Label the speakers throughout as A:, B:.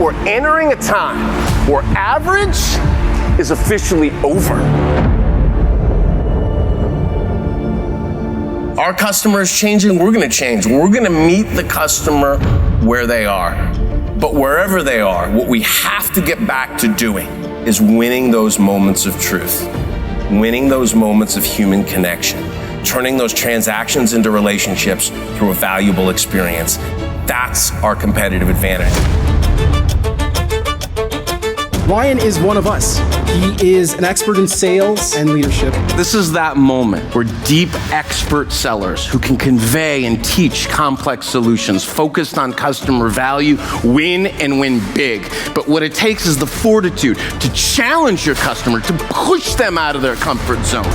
A: we're entering a time where average is officially over. Our customer is changing, we're gonna change. We're gonna meet the customer where they are. But wherever they are, what we have to get back to doing is winning those moments of truth, winning those moments of human connection, turning those transactions into relationships through a valuable experience. That's our competitive advantage.
B: Ryan is one of us. He is an expert in sales and leadership.
C: This is that moment where deep expert sellers who can convey and teach complex solutions focused on customer value win and win big. But what it takes is the fortitude to challenge your customer, to push them out of their comfort zone.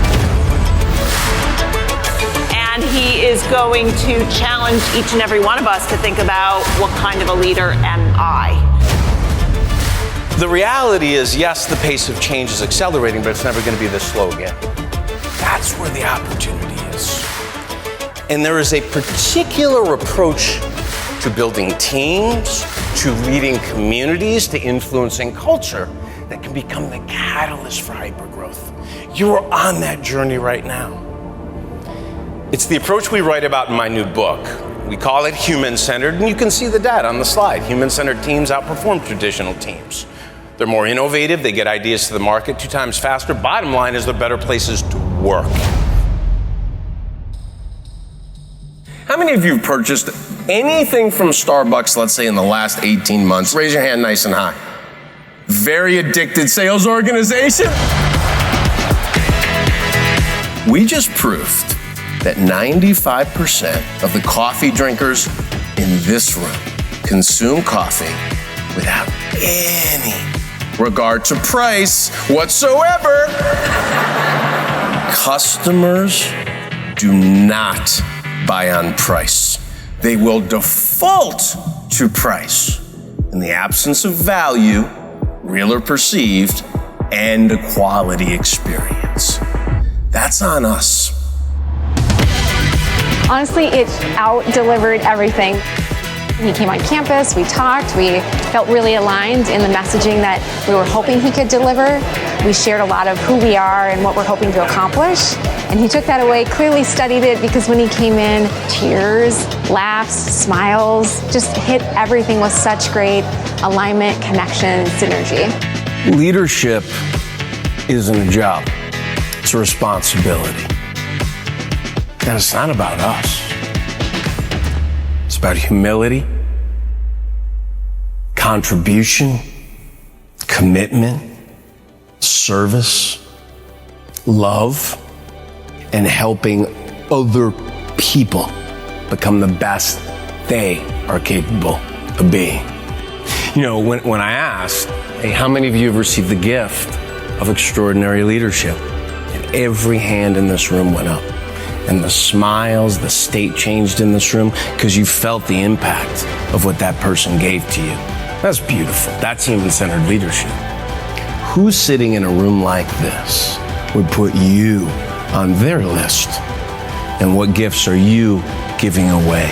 D: And he is going to challenge each and every one of us to think about, what kind of a leader am I?
E: The reality is, yes, the pace of change is accelerating, but it's never going to be this slow again. That's where the opportunity is. And there is a particular approach to building teams, to leading communities, to influencing culture that can become the catalyst for hypergrowth. You are on that journey right now. It's the approach we write about in my new book. We call it human-centered, and you can see the data on the slide. Human-centered teams outperform traditional teams. They're more innovative, they get ideas to the market 2 times faster. Bottom line is they're better places to work.
A: How many of you have purchased anything from Starbucks, let's say in the last 18 months? Raise your hand nice and high. Very addicted sales organization. We just proved that 95% of the coffee drinkers in this room consume coffee without any regard to price whatsoever. Customers do not buy on price. They will default to price in the absence of value, real or perceived, and a quality experience. That's on us.
F: Honestly, it out-delivered everything. He came on campus, we talked, we felt really aligned in the messaging that we were hoping he could deliver. We shared a lot of who we are and what we're hoping to accomplish. And he took that away, clearly studied it, because when he came in, tears, laughs, smiles, just hit everything with such great alignment, connection, and synergy.
A: Leadership isn't a job, it's a responsibility. And it's not about us. It's about humility, contribution, commitment, service, love, and helping other people become the best they are capable of being. You know, when I asked, hey, how many of you have received the gift of extraordinary leadership? And every hand in this room went up. And the smiles, the state changed in this room because you felt the impact of what that person gave to you. That's beautiful. That's human-centered leadership. Who's sitting in a room like this would put you on their list? And what gifts are you giving away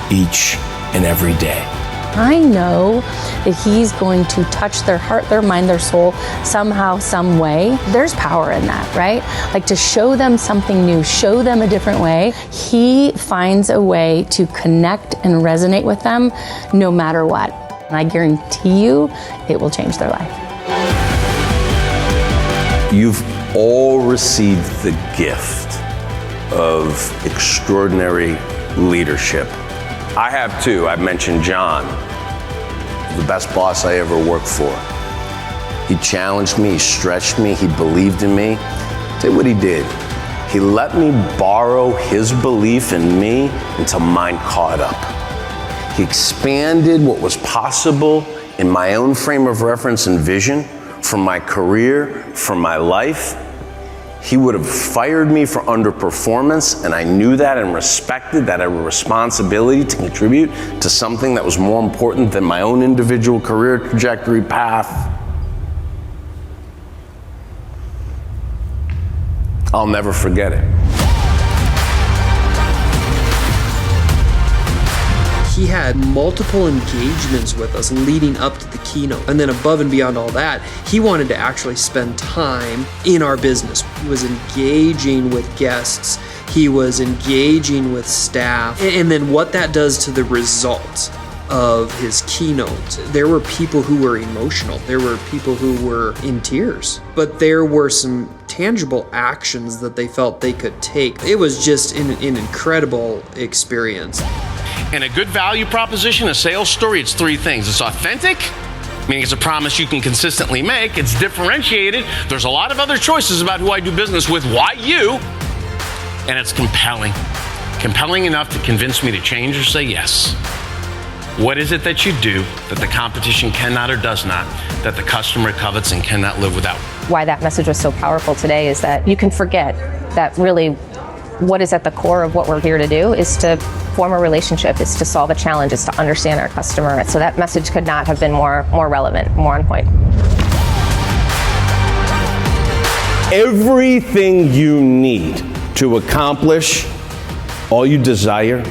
A: each and every day?
G: I know that he's going to touch their heart, their mind, their soul somehow, some way. There's power in that, right? Like to show them something new, show them a different way. He finds a way to connect and resonate with them no matter what. And I guarantee you, it will change their life.
H: You've all received the gift of extraordinary leadership. I have too. I've mentioned John, the best boss I ever worked for. He challenged me, he stretched me, he believed in me. Did what he did. He let me borrow his belief in me until mine caught up. He expanded what was possible in my own frame of reference and vision for my career, for my life. He would have fired me for underperformance, and I knew that and respected that I had a responsibility to contribute to something that was more important than my own individual career trajectory path. I'll never forget it.
I: He had multiple engagements with us leading up to the keynote. And then above and beyond all that, he wanted to actually spend time in our business. He was engaging with guests. He was engaging with staff. And then what that does to the results of his keynote. There were people who were emotional. There were people who were in tears. But there were some tangible actions that they felt they could take. It was just an incredible experience.
C: And a good value proposition, a sales story, it's three things. It's authentic, meaning it's a promise you can consistently make. It's differentiated. There's a lot of other choices about who I do business with. Why you? And it's compelling. Compelling enough to convince me to change or say yes. What is it that you do that the competition cannot or does not, that the customer covets and cannot live without?
F: Why that message was so powerful today is that you can forget that really what is at the core of what we're here to do is to form a relationship, is to solve a challenge, is to understand our customer. So that message could not have been more relevant, more on point.
A: Everything you need to accomplish all you desire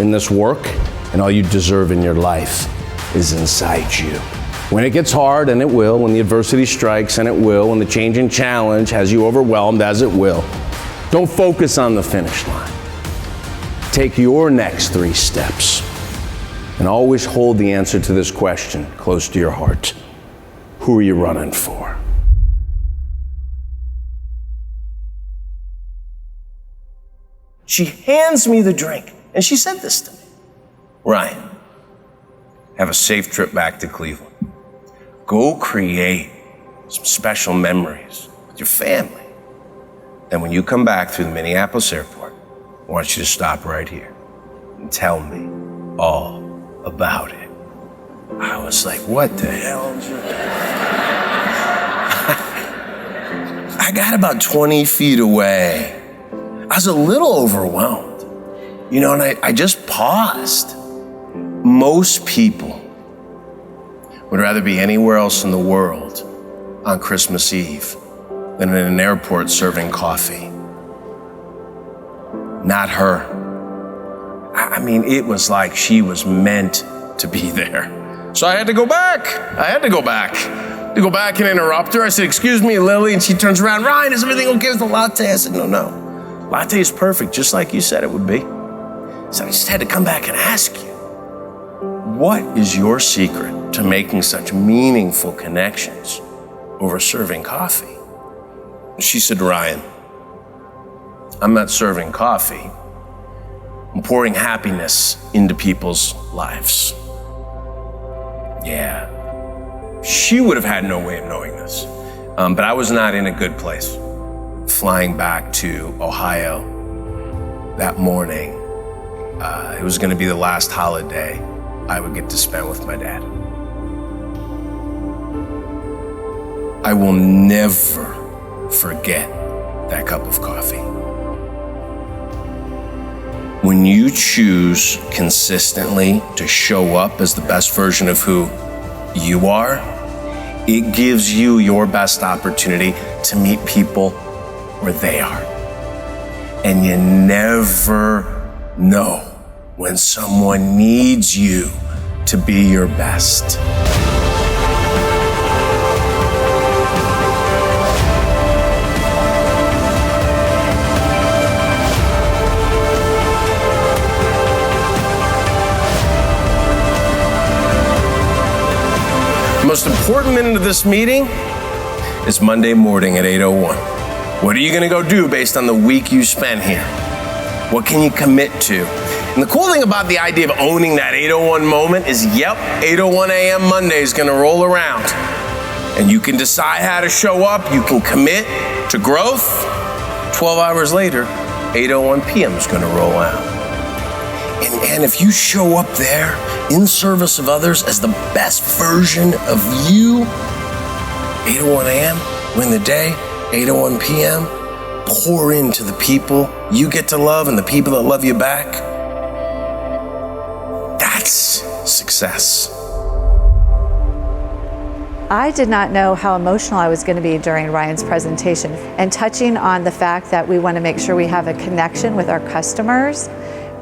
A: in this work and all you deserve in your life is inside you. When it gets hard, and it will, when the adversity strikes, and it will, when the change and challenge has you overwhelmed, as it will, don't focus on the finish line. Take your next 3 steps and always hold the answer to this question close to your heart. Who are you running for?
E: She hands me the drink, and she said this to me. Ryan, have a safe trip back to Cleveland. Go create some special memories with your family. Then when you come back through the Minneapolis airport, I want you to stop right here and tell me all about it. I was like, what the hell? I got about 20 feet away. I was a little overwhelmed, you know, and I just paused. Most people would rather be anywhere else in the world on Christmas Eve than in an airport serving coffee. Not her. I mean, it was like she was meant to be there. So I had to go back. To go back and interrupt her. I said, excuse me, Lily. And she turns around, Ryan, is everything okay with the latte? I said, no. Latte is perfect, just like you said it would be. So I just had to come back and ask you, what is your secret to making such meaningful connections over serving coffee? She said, Ryan, I'm not serving coffee. I'm pouring happiness into people's lives. Yeah. She would have had no way of knowing this. But I was not in a good place. Flying back to Ohio that morning, it was going to be the last holiday I would get to spend with my dad. I will never forget that cup of coffee. When you choose consistently to show up as the best version of who you are, it gives you your best opportunity to meet people where they are. And you never know when someone needs you to be your best. The most important minute of this meeting is Monday morning at 8:01. What are you going to go do based on the week you spent here? What can you commit to? And the cool thing about the idea of owning that 8:01 moment is, 8:01 a.m. Monday is going to roll around. And you can decide how to show up. You can commit to growth. 12 hours later, 8:01 p.m. is going to roll out. And if you show up there in service of others as the best version of you, 8:01 a.m., win the day, 8:01 p.m., pour into the people you get to love and the people that love you back. That's success.
J: I did not know how emotional I was going to be during Ryan's presentation, and touching on the fact that we want to make sure we have a connection with our customers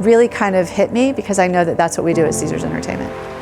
J: really kind of hit me because I know that that's what we do at Caesars Entertainment.